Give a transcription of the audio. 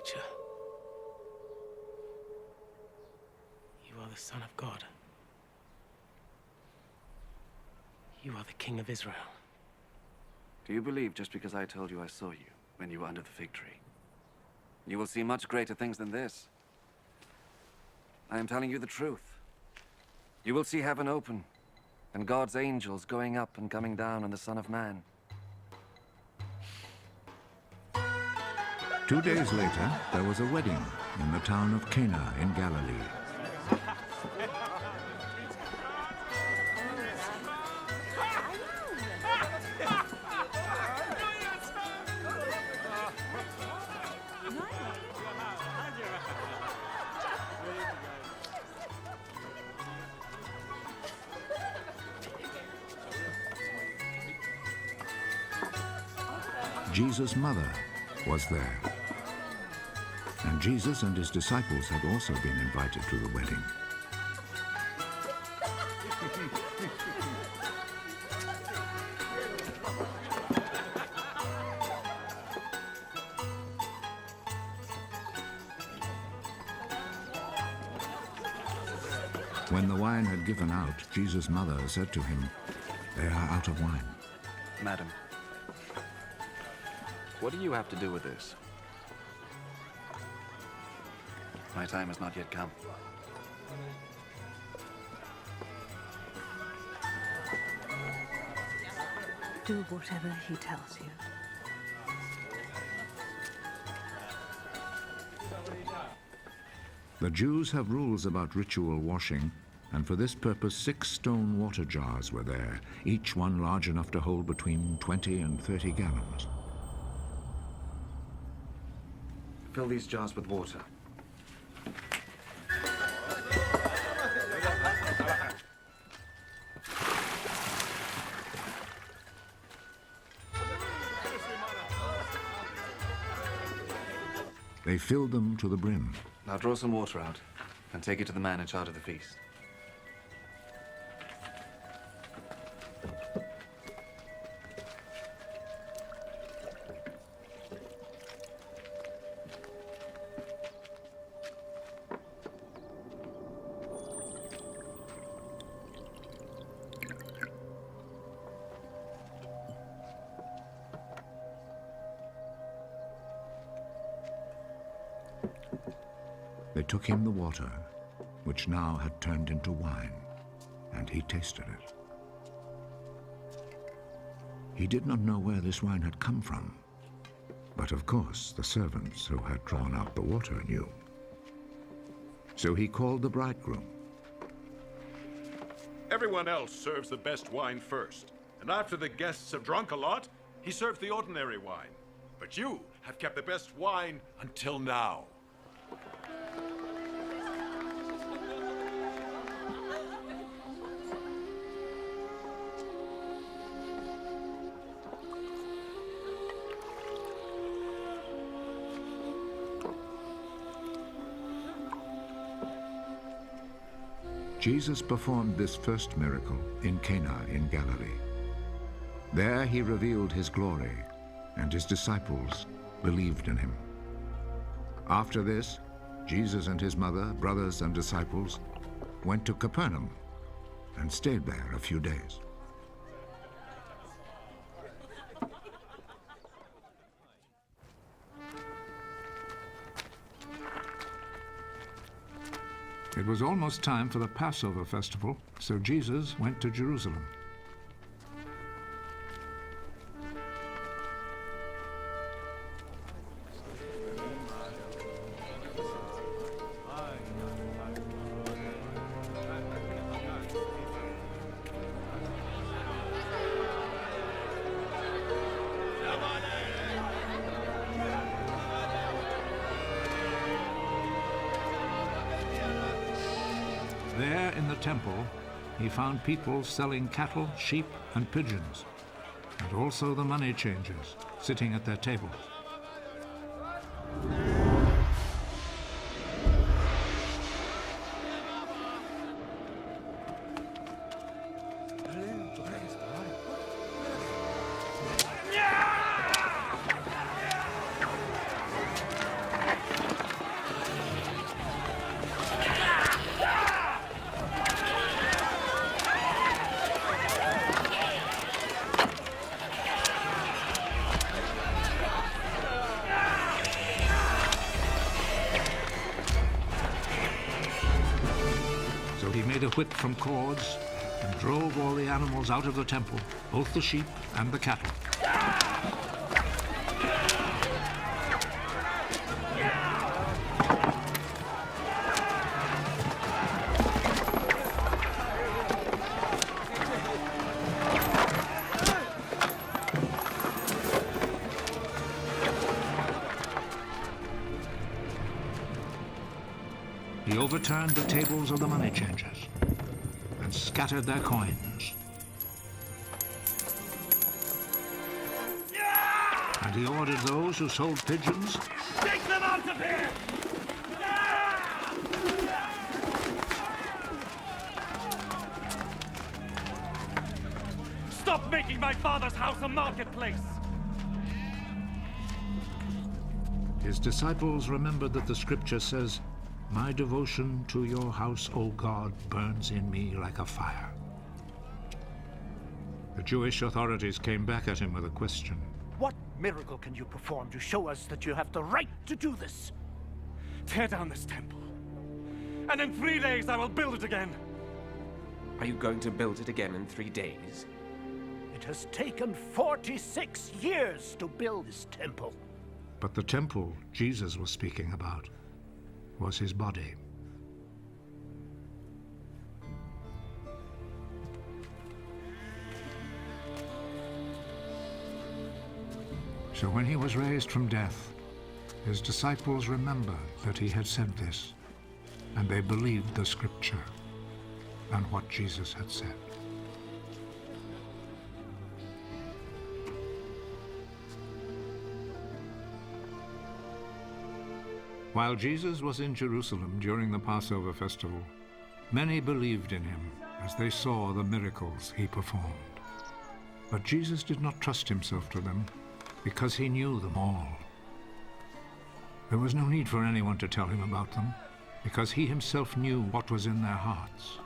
teacher. You are the Son of God. You are the King of Israel. Do you believe just because I told you I saw you when you were under the fig tree? You will see much greater things than this. I am telling you the truth. You will see heaven open, and God's angels going up and coming down on the Son of Man. 2 days later, there was a wedding in the town of Cana in Galilee. Jesus' mother was there. And Jesus and his disciples had also been invited to the wedding. When the wine had given out, Jesus' mother said to him, "They are out of wine." Madam, what do you have to do with this? My time has not yet come. Do whatever he tells you. The Jews have rules about ritual washing, and for this purpose 6 stone water jars were there, each one large enough to hold between 20 and 30 gallons. Fill these jars with water. They filled them to the brim. Now draw some water out and take it to the man in charge of the feast. They took him the water, which now had turned into wine, and he tasted it. He did not know where this wine had come from, but of course the servants who had drawn out the water knew. So he called the bridegroom. Everyone else serves the best wine first, and after the guests have drunk a lot, he serves the ordinary wine. But you have kept the best wine until now. Jesus performed this first miracle in Cana in Galilee. There he revealed his glory, and his disciples believed in him. After this, Jesus and his mother, brothers, and disciples went to Capernaum and stayed there a few days. It was almost time for the Passover festival, so Jesus went to Jerusalem. There in the temple, he found people selling cattle, sheep, and pigeons, and also the money changers sitting at their tables. he made a whip from cords and drove all the animals out of the temple, both the sheep and the cattle. He overturned the tables of the money changers and scattered their coins. And he ordered those who sold pigeons Take them out of here! Stop making my father's house a marketplace! His disciples remembered that the scripture says, "My devotion to your house, O God, burns in me like a fire." The Jewish authorities came back at him with a question. What miracle can you perform to show us that you have the right to do this? Tear down this temple, and in 3 days I will build it again. Are you going to build it again in 3 days? It has taken 46 years to build this temple. But the temple Jesus was speaking about was his body. So when he was raised from death, his disciples remembered that he had said this, and they believed the scripture and what Jesus had said. While Jesus was in Jerusalem during the Passover festival, many believed in him as they saw the miracles he performed. But Jesus did not trust himself to them because he knew them all. There was no need for anyone to tell him about them because he himself knew what was in their hearts.